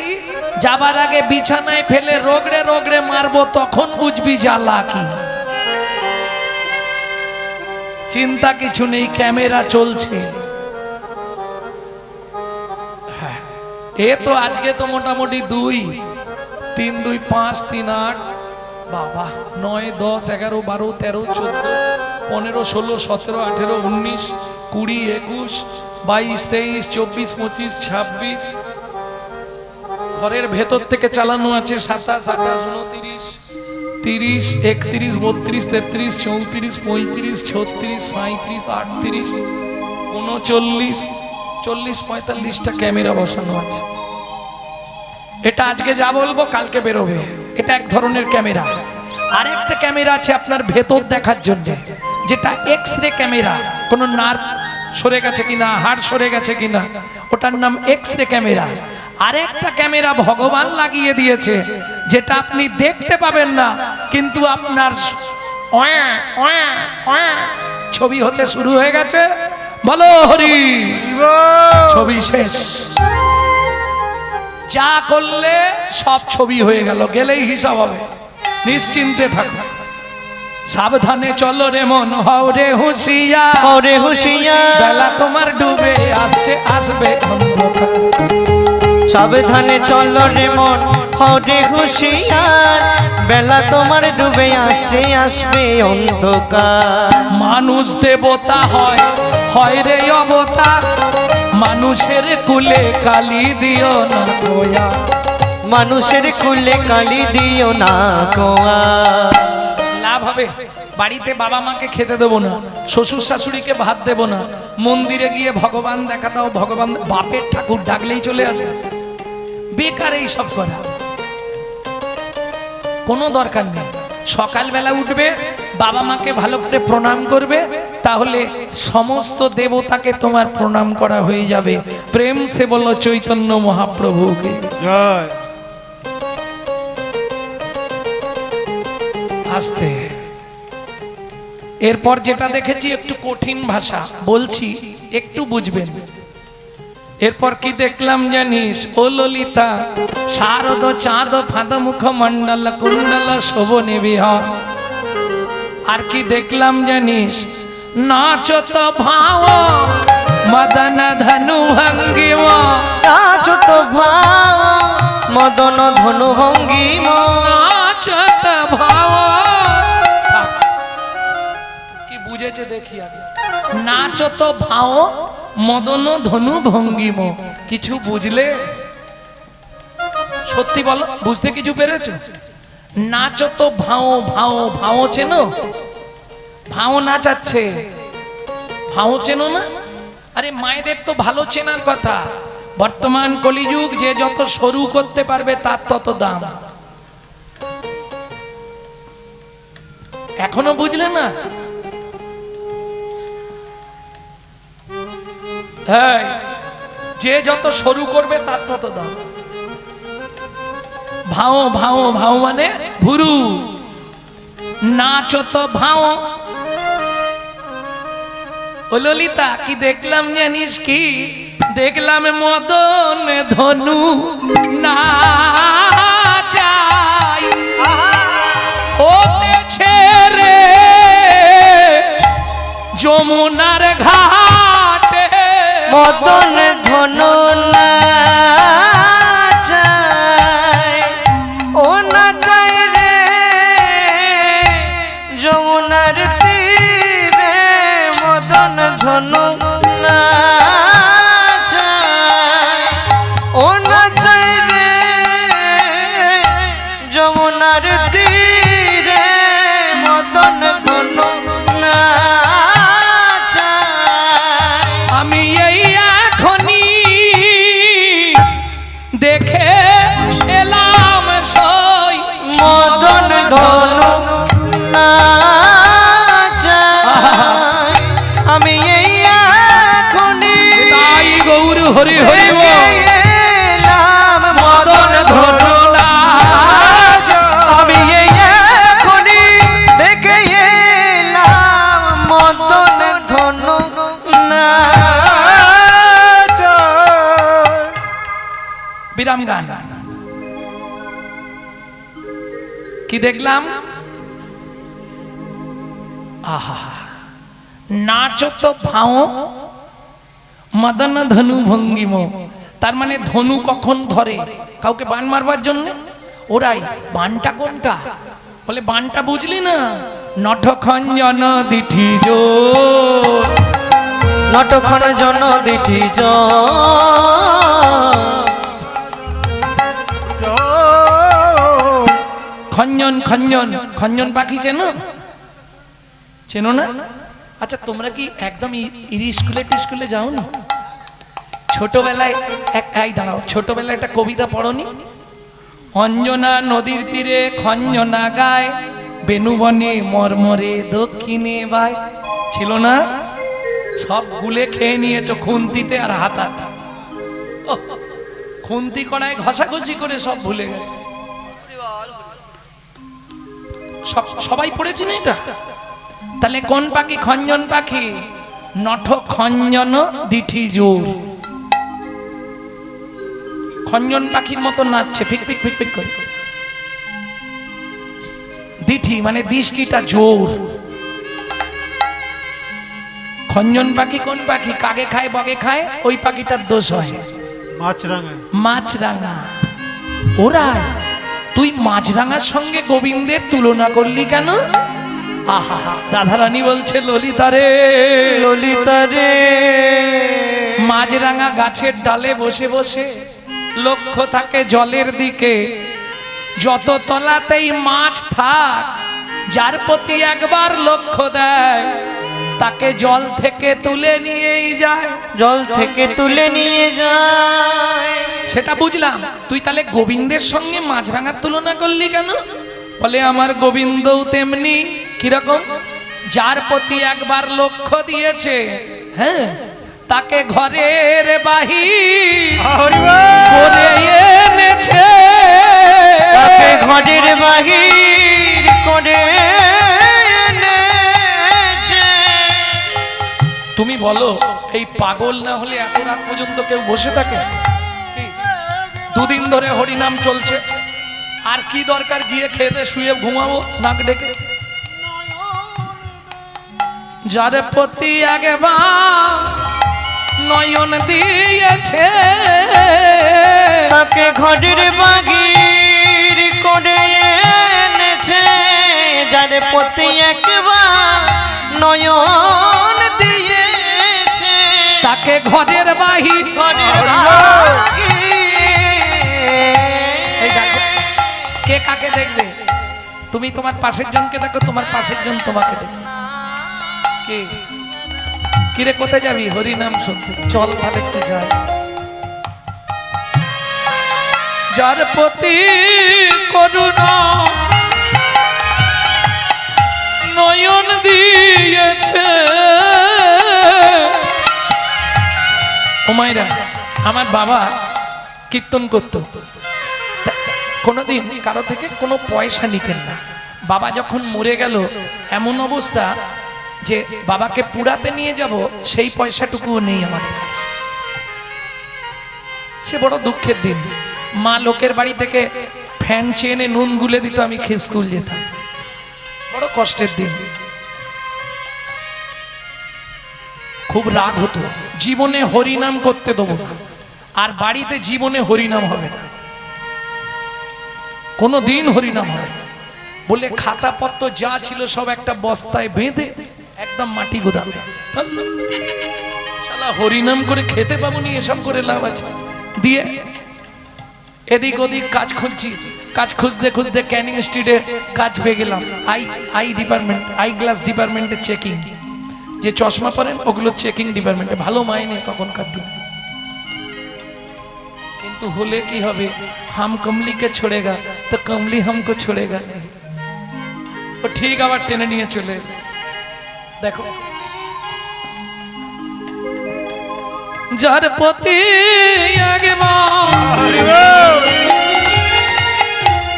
যাবার আগে বিছানায় ফেলে রগড়ে রগড়ে মারবো, তখন বুঝবি চালাকি। চিন্তা কিছু নেই, ক্যামেরা চলছে। হ্যাঁ, এ তো আজকে তো মোটামুটি 2, 3, 2, 5, 3, 8, বাবা 9, 10, 11, 12, 13, 14, 15, 16, 17, 18, 19, 20, 21, 22, 23, 24, 25, 26। ঘরের ভেতর থেকে চালানো আছে 27, 28, 29, 30, 31, 32, 33, 34, 35, 36, 37, 38, 39, 40, 45টা ক্যামেরা বসানো আছে। এটা আজকে যা বলবো কালকে বেরোবে। এটা এক ধরনের ক্যামেরা। আরেকটা ক্যামেরা আছে আপনার ভেতর দেখার জন্য, যেটা এক্স-রে ক্যামেরা। কোনো নার্ভ সরে গেছে কিনা, হাড় সরে গেছে কিনা, ওটার নাম এক্স-রে ক্যামেরা। আরেকটা ক্যামেরা ভগবান লাগিয়ে দিয়েছে, যেটা আপনি দেখতে পাবেন না, কিন্তু আপনার ছবি হতে শুরু হয়ে গেছে। বলো হরি, ছবি শেষ। যা করলে সব ছবি হয়ে গেল, গেলেই হিসাব হবে। নিশ্চিন্তে থাকো, সাবধানে চলো রে মন, হও রে হুঁশিয়ার, হও রে হুঁশিয়ার। বেলা তোমার ডুবে আসছে, আসবে অন্ধকার। সাবধানে চলো রে মন, হও রে হুঁশিয়ার। বেলা তোমার ডুবে আসছে, আসবে অন্ধকার। মানুষ দেবতা হয়, হয় রে অবতার। মানুষের কুলে কালি দিও না দয়া, মানুষের কুলে কালি দিও না কোয়া। লাভ হবে? বাড়িতে বাবা মাকে খেতে দেবো না, শ্বশুর শাশুড়িকে ভাত দেবো না, মন্দিরে গিয়ে ভগবান দেখা দাও, ভগবান বাপের ঠাকুর ডাকলেই চলে আসে। বেকার এই সব করা, কোনো দরকার নেই। সকালবেলা উঠবে, বাবা মাকে ভালো করে প্রণাম করবে, তাহলে সমস্ত দেবতাকে তোমার প্রণাম করা হয়ে যাবে। প্রেম সে বলো চৈতন্য মহাপ্রভুকে জয়। আসতে। এরপর যেটা দেখেছি একটু কঠিন ভাষা বলছি, একটু বুঝবেন। এরপর কি দেখলাম জানিস? ও ললিতা, শারদ চাঁদ ফাঁদ মুখ মন্ডল কুণ্ডল শোভনে বিহার। আর কি দেখলাম জানিস? নাচত ভাও মদন ধনু ভঙ্গিমা, নাচত ভাও মদন ধনু ভঙ্গিমা। নাচত ভাও, কি বুঝেছে দেখি আগে। নাচত ভাও মদন ধনু ভঙ্গিম, কিছু বুঝলে? সত্যি বলো, বুঝতে কিছু পেরেছ? নাচত ভাও, ভাও ভাও চেনো? ভাও নাচাচ্ছে, ভাও চেনো না? আরে মায়েদের তো ভালো চেনার কথা। বর্তমান কলিযুগ, যে যত সরু করতে পারবে তার তত দাম। এখনো বুঝলে না? হ্যাঁ, যে যত সরু করবে তার তত দাম। ভাও ভাও ভাও মানে ভুরু, নাচো তো ভাও। ও ললিতা, কি দেখলাম জানিস কি? দেখলাম মদন ধনু নাচাই ওতেছে রে যমুনার ঘাটে। মদন ধনু নাচায়, ও নাচায় রে যমুনার তীরে। মদন ধনু নাচায়, ও নাচায় রে যমুনার তীরে। মদন ধনু নাচায়। আমি এই এখনি দেখে এলাম সই মদন ধনু নাচায়। আমি এই এখনি তাই গৌর হরি হরি বল। নাম মদন ধনু নাচায়। আমি এই এখনি দেখে এলাম মদন ধনু নাচায়। বিরাম গান। কি দেখলাম? আহা, নাচো তো ভাও মদন ধনু ভঙ্গিম। তার মানে ধনু কখন ধরে? কাউকে বান মারবার জন্য। ওরাই বানটা কোনটা? বলে বানটা বুঝলি না? নটখঞ্জন দিঠি জোর। নটখন জন দিঠি খঞ্জন খঞ্জন খঞ্জন পাখি চেনো? চেনো না? আচ্ছা, তোমরা কি একদম স্কুলে যাও না? ছোটবেলায় এই দাঁড়াও, ছোটবেলায় একটা কবিতা পড়নি? অঞ্জনা নদীর তীরে খঞ্জনা গায়, বেনুবনে মরমরে দক্ষিণে বায়। ছিল না? সব গুলে খেয়ে নিয়েছো খুন্তিতে আর হাতাতে। খুন্তি কড়ায় ঘষাঘষি করে সব ভুলে গেছে। সবাই পড়েছি না এটা? তাহলে কোন পাখি? খঞ্জন পাখি। নট খঞ্জন দিঠি জোর। খঞ্জন পাখির মতো নাচছে, ফিক ফিক ফিক ফিক করে। দিঠি মানে দৃষ্টিটা জোর। খঞ্জন পাখি কোন পাখি? কাগে খায় বগে খায়, ওই পাখিটার দোষ হয়। মাছরাঙা। মাছরাঙা। ওরা তুই মাছরাঙার সঙ্গে গোবিন্দের তুলনা করলি কেন? আহা, রাধারানী বলছে ললিতা রে, ললিতা রে। মাছরাঙা গাছের ডালে বসে বসে লক্ষ্য থাকে জলের দিকে। যত তলাতেই মাছ থাক, যার প্রতি একবার লক্ষ্য দেয় তাকে জল থেকে তুলে নিয়েই যায়। জল থেকে তুলে নিয়ে যায়। সেটা বুঝলাম। তুই তাহলে গোবিন্দের সঙ্গে মাছরাঙার তুলনা করলি কেন? বলে আমার গোবিন্দও তেমনি। কিরকম? যার প্রতি একবার লক্ষ্য দিয়েছে, হ্যাঁ, তাকে ঘরের বাহির করে এনেছে। তাকে ঘরের বাহির করে এনেছে। তুমি বলো, এই পাগল না হলে এত রাত পর্যন্ত কেউ বসে থাকে? দুদিন ধরে হরিনাম চলছে, আর কি দরকার গিয়ে খেতে শুয়ে ঘুমাবো নাক ডেকে? যার প্রতি একবার নয়ন দিয়েছে, তাকে ঘরের বাহির করে এনেছে। যার প্রতি একবার নয়ন দিয়েছে, তাকে ঘরের বাহির। ঘরের বাহির। এই দেখো, কে কাকে দেখবে? তুমি তোমার পাশের জনকে দেখো, তোমার পাশের জন তোমাকে দেখবে। কে কিরে কোথায় যাবি? হরি নাম শুনতে চল, তাহলে একটু যাই। যার প্রতি করুণা নয়ন দিয়েছে। ও মায়েরা, আমার বাবা কীর্তন করত, কোনোদিন কারো থেকে কোনো পয়সা নিতেন না। বাবা যখন মরে গেল, এমন অবস্থা যে বাবাকে পুরাতে নিয়ে যাব সেই পয়সাটুকুও নেই আমাদের কাছে। সে বড় দুঃখের দিন। মা লোকের বাড়ি থেকে ফ্যান চেনে নুন গুলে দিত, আমি খেয়ে স্কুল যেতাম। বড় কষ্টের দিন। খুব রাগ হতো, জীবনে হরিনাম করতে দেবো না, আর বাড়িতে জীবনে হরিনাম হবে না, কোনো দিন হরিনাম হবে না বলে খাতাপত্র যা ছিল সব একটা বস্তায় বেঁধে একদম মাটি গোদামে। শালা হরিনাম করে খেতে পাবো নি, এসব করে লাভ আছে। দিয়ে এদিক ওদিক কাজ খুঁজছি, কাজ খুঁজতে খুঁজতে ক্যানিং স্ট্রিটে কাজ পেয়ে গেলাম। আই ডিপার্টমেন্ট, আই গ্লাস ডিপার্টমেন্টে চেকিং, যে চশমা পরেন ওগুলো চেকিং ডিপার্টমেন্টে, ভালো মাইনে তখনকার দিন। কিন্তু হলে কি হবে, হাম কমলিকে छोड़ेगा তো কমলি हमको छोड़ेगा नहीं। ও ঠিক আবার টেনে নিয়ে চলে। দেখো যার প্রতি আগে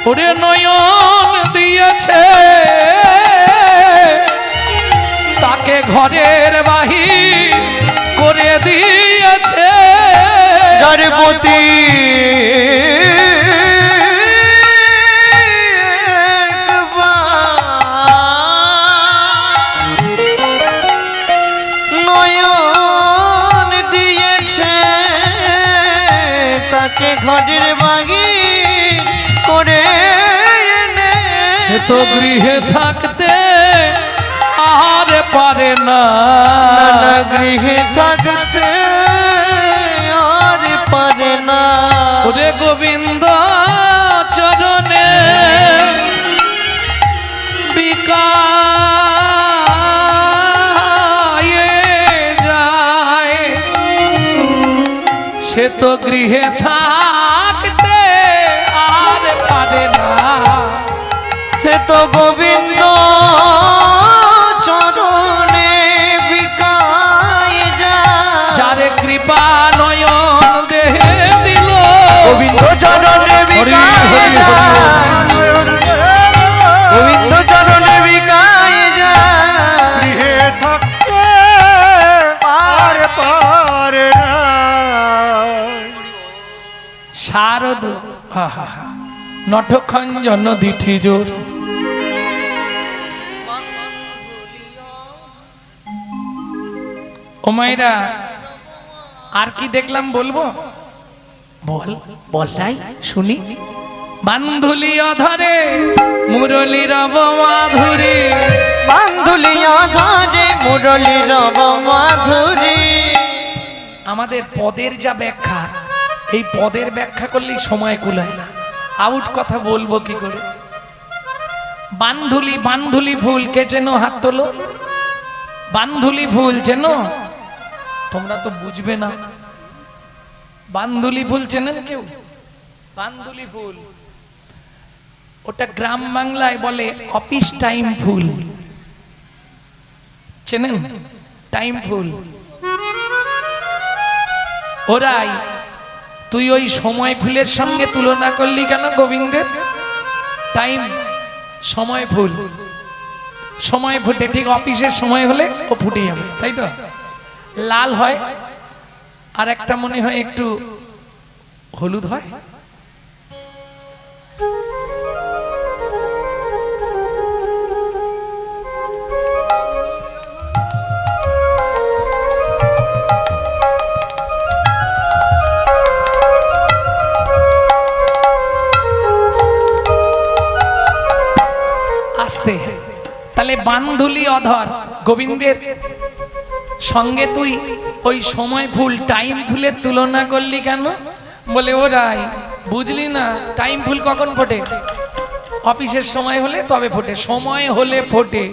ওরে নয়ন দিয়েছে, তাকে ঘরের বাহির করে দিয়েছে। যার প্রতি নয়ন দিয়েছে, তাকে ঘরের বাহির করে এনেছে। সে তো গৃহে থাকতে আর পারে না, গৃহে থাকতে আর পারে না। ওরে গোবিন্দ চরণে বিকায়ে যায়, সে তো গৃহে থাকতে আর পারে না। সে তো গোবিন্দ চরণে বিকায় যায়। যারে কৃপা নয়ন দেহে দিল, গোবিন্দ চরণে বিকায় যায়। গোবিন্দ চরণে বিকায় যায়। গৃহে থাকতে আর পারে না। শারদ নটখঞ্জন দিঠি জোর। ও মায়েরা, আর কি দেখলাম বলবো? বল বল নাই শুনি। বান্ধুলি অধরে মুরলি রব মাধুরী, বান্ধুলিয়া ধরে মুরলি রব মাধুরী। আমাদের পদের যা ব্যাখ্যা, এই পদের ব্যাখ্যা করলেই সময় কুলায় না, আউট কথা বলবো কি করে। বান্ধুলি, বান্ধুলি ফুল কে চেনো? হাত তোলো। বান্ধুলি ফুল চেনো? তোমরা তো বুঝবে না। বান্ধুলি ফুল চেনেন কেউ? বান্ধুলি ফুল ওটা গ্রাম বাংলায় বলে অফিস টাইম ফুল, চেনেন? টাইম ফুল। ওরাই তুই ওই সময় ফুলের সঙ্গে তুলনা করলি কেন গোবিন্দের? টাইম, সময় ফুল, সময় ফুটে ঠিক অফিসের সময় হলে ও ফুটে যাবে, তাই তো? লাল হয় আর একটা মনে হয় একটু হলুদ হয়। আসতে তাহলে বান্ধুলি অধর গোবিন্দের সঙ্গে তুই ওই সময় ফুল টাইম ফুলের তুলনা করলি কেন? বলে ওরাই বুঝলি না, টাইম ফুল কখন ফোটে? অফিসের সময় হলে তবে ফোটে, সময় হলে ফোটে।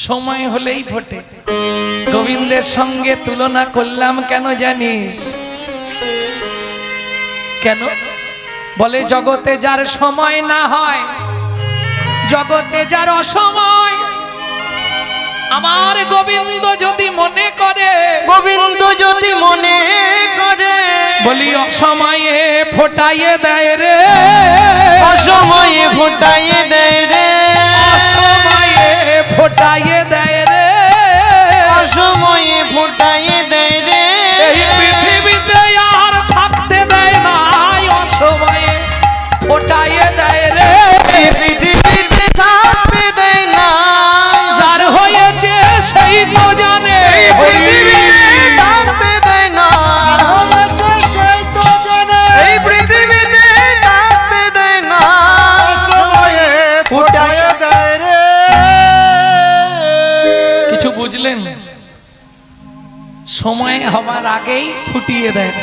সময় হলেই ফোটে। গোবিন্দের সঙ্গে তুলনা করলাম কেন জানিস? কেন? বলে জগতে যার সময় না হয়, জগতে যার অসময়, আমার গোবিন্দ যদি মনে করে, গোবিন্দ যদি মনে করে, বলি অসময়ে ফোটাইয়ে দেয় রে, অসময়ে ফোটাইয়ে দেয় রে, অসময়ে ফোটাইয়ে দেয় রে, অসময়ে ফোটাইয়ে দেয় রে। এই পৃথিবীতে আর থাকতে দেয় না, অসময়ে ফোটাইয়ে দেয় রে, এই পৃথিবীতে থাকতে দেয় না, যার হয়েছে সেই তো জানে, এই পৃথিবীতে থাকতে দেয় না, হয়েছে সেই তো জানে। এই পৃথিবীতে থাকতে দেয় না, অসময়ে ফোটাইয়ে দেয় রে। কিছু বুঝলেন? সময় হবার আগেই ফুটিয়ে দেয়।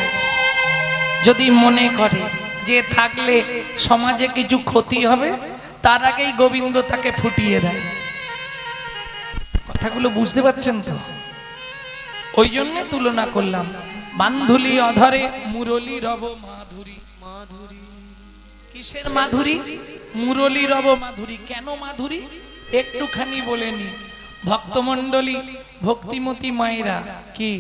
যদি মনে করে যে থাকলে সমাজে কিছু ক্ষতি হবে, তার আগেই গোবিন্দ তাকে ফুটিয়ে দেয়। কথাগুলো বুঝতে পারছেন তো? ওই জন্য তুলনা করলাম। বান্ধুলি অধরে মুরলী রব মাধুরী। মাধুরী কিসের মাধুরী? মুরলী রব মাধুরী। কেন মাধুরী? একটুখানি বলেনি। ভক্তমণ্ডলী, ভক্তিমতী মায়েরা, কি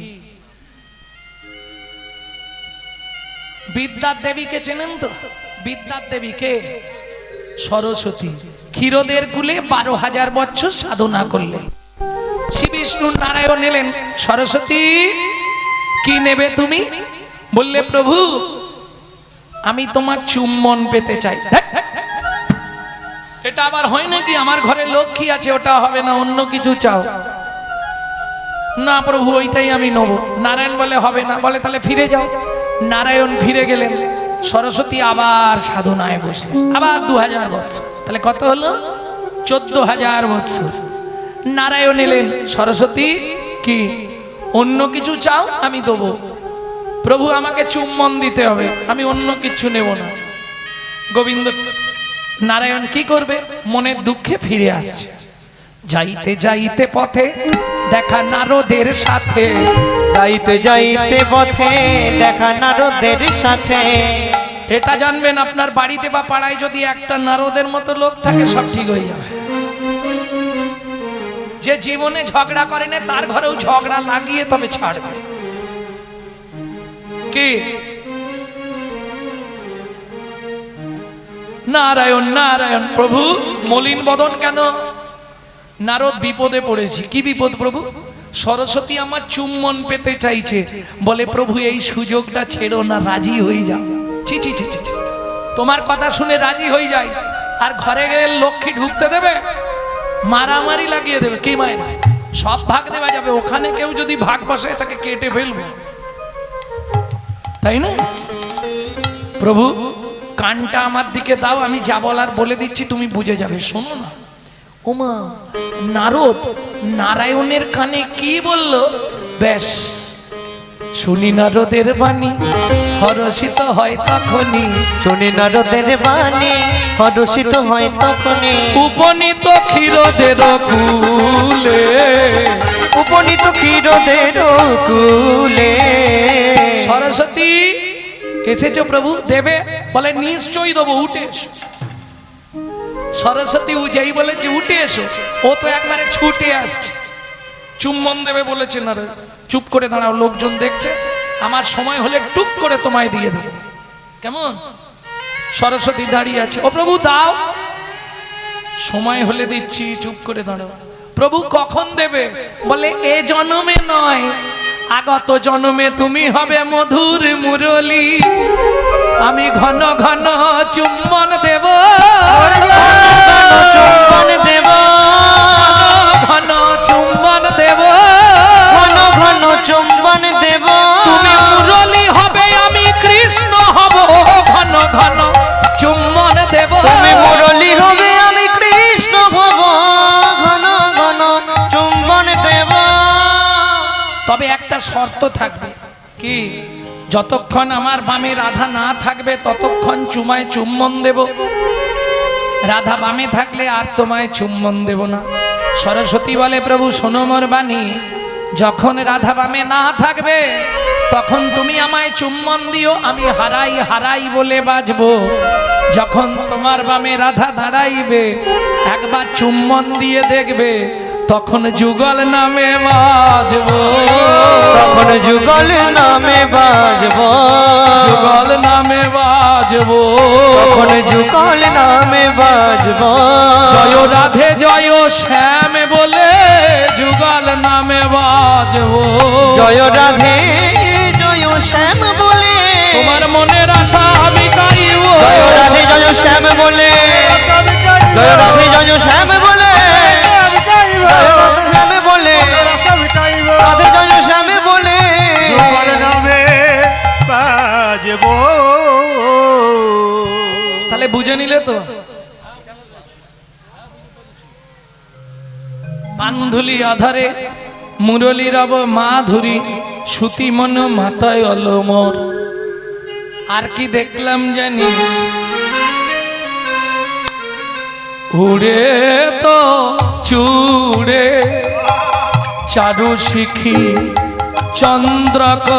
বিদ্যার দেবীকে চেনেন তো? বিদ্যার দেবীকে সরস্বতী। ক্ষীরদের কুলে 12,000 বছর সাধনা করলেন। শ্রী বিষ্ণু নারায়ণ এলেন, সরস্বতী কি নেবে তুমি? বললে প্রভু আমি তোমার চুম্বন পেতে চাই। এটা আবার হয় নাকি? আমার ঘরে লক্ষ্মী আছে, ওটা হবে না, অন্য কিছু চাও। না প্রভু ওইটাই আমি নেব। নারায়ণ বলে হবে না। বলে তাহলে ফিরে যাও। নারায়ণ ফিরে গেলেন। সরস্বতী আবার সাধনায় বসলেন, আবার 2000 বছর। তাহলে কত হলো? 14,000 বছর। নারায়ণ এলেন, সরস্বতী কি অন্য কিছু চাও? আমি দেবো। প্রভু আমাকে চুম্বন দিতে হবে, আমি অন্য কিছু নেব না। গোবিন্দ নারায়ণ কি করবে? মনের দুঃখে ফিরে আসছে। যাইতে যাইতে পথে দেখা নারদের সাথে, যাইতে যাইতে পথে দেখা নারদের সাথে। এটা জানবেন আপনার বাড়িতে বা পাড়ায় যদি একটা নারদের মতো লোক থাকে, সব ঠিক হয়ে যাবে। যে জীবনে ঝগড়া করে না, তার ঘরেও ঝগড়া লাগিয়ে তবে ছাড়বে। কি নারায়ণ নারায়ণ। প্রভু মলিন বদন কেন? নারদ বিপদে পড়েছি। কি বিপদ প্রভু? সরস্বতী আমার চুম্বন পেতে চাইছে। বলে প্রভু এই সুযোগটা ছেড়ো না, রাজি হয়ে যাও। ছি ছি ছি ছি ছি। তোমার কথা শুনে রাজি হয়ে যাই, আর ঘরে গেলে লক্ষ্মী ঢুকতে দেবে? মারামারি লাগিয়ে দেবে। কি মায়ের সব ভাগ দেওয়া যাবে, ওখানে কেউ যদি ভাগ বসায় তাকে কেটে ফেলবে, তাই না? প্রভু কানটা আমার দিকে দাও, আমি যা বলার বলে দিচ্ছি, তুমি বুঝে যাবে। শোনো না। ওমা, নারদ নারায়ণের কানে কি বলল? বেশ শুনি নারদের বাণী, হরষিত হয় তখনই। শুনি নারদের বাণী, হরষিত হয় তখনই। উপনীত ক্ষীরদের কুলে, উপনীত ক্ষীরদের কুলে। সরস্বতী এসেছো প্রভু, দেবে? বলে নিশ্চয়ই দেবো, উঠে এসো। সরস্বতী যেই বলেছে উঠে এসো, ও তো একবারে ছুটে আসছে। চুম্বন দেবে বলেছে না রে, চুপ করে দাঁড়াও, লোকজন দেখছে, আমার সময় হলে টুক করে তোমায় দিয়ে দেবে। কেমন? সরস্বতী দাঁড়িয়ে আছে। ও প্রভু দাও। সময় হলে দিচ্ছি, চুপ করে দাঁড়াও। প্রভু কখন দেবে? বলে এ জন্মে নয়, আগত জন্মে তুমি হবে মধুর মুরলী, আমি ঘন ঘন চুম্বন দেব, চুম্বন দেব, ঘন চুম্বন দেব, ঘন ঘন চুম্বন দেব। তুমি মুরলী হবে, আমি কৃষ্ণ হব, ঘন ঘন চুম্বন দেব। তুমি মুরলী হবে, আমি কৃষ্ণ হব, ঘন ঘন চুম্বন দেব। তবে একটা শর্ত থাকবে। কি? যতক্ষণ আমার বামে রাধা না থাকবে ততক্ষণ চুমায় চুম্বন দেব, রাধা বামে থাকলে আর তোমায় চুম্বন দেব না। সরস্বতী বলে প্রভু শোনো মোর বাণী, যখন রাধা বামে না থাকবে তখন তুমি আমায় চুম্বন দিও, আমি হারাই হারাই বলে বাজবো। যখন তোমার বামে রাধা দাঁড়াইবে একবার চুম্বন দিয়ে দেখবে, তখন যুগল নামে বাজবো, তখন যুগল নামে বাজবো, যুগল নামে বাজবো, তখন যুগল নামে বাজবো। জয় রাধে জয় শ্যাম বলে যুগল নামে বাজবো, জয় রাধে জয় শ্যাম বলে তোমার মনের আশা আমি গাইব, জয় রাধে জয় শ্যাম বলে, জয় রাধে জয় শ্যাম বলে, জয় রাধে শ্যাম বলে, রাধে জয় শ্যাম বলে। যুগল নামে বাজবো। তাহলে বুঝে নিলে তো। পান্ধুলি আধারে মুরলী রব মাধুরী, সুতি মন মাথায় অলমর। আর কি দেখলাম জানি, উড়ে তো চুড়ে চারু শিখি চন্দ্রক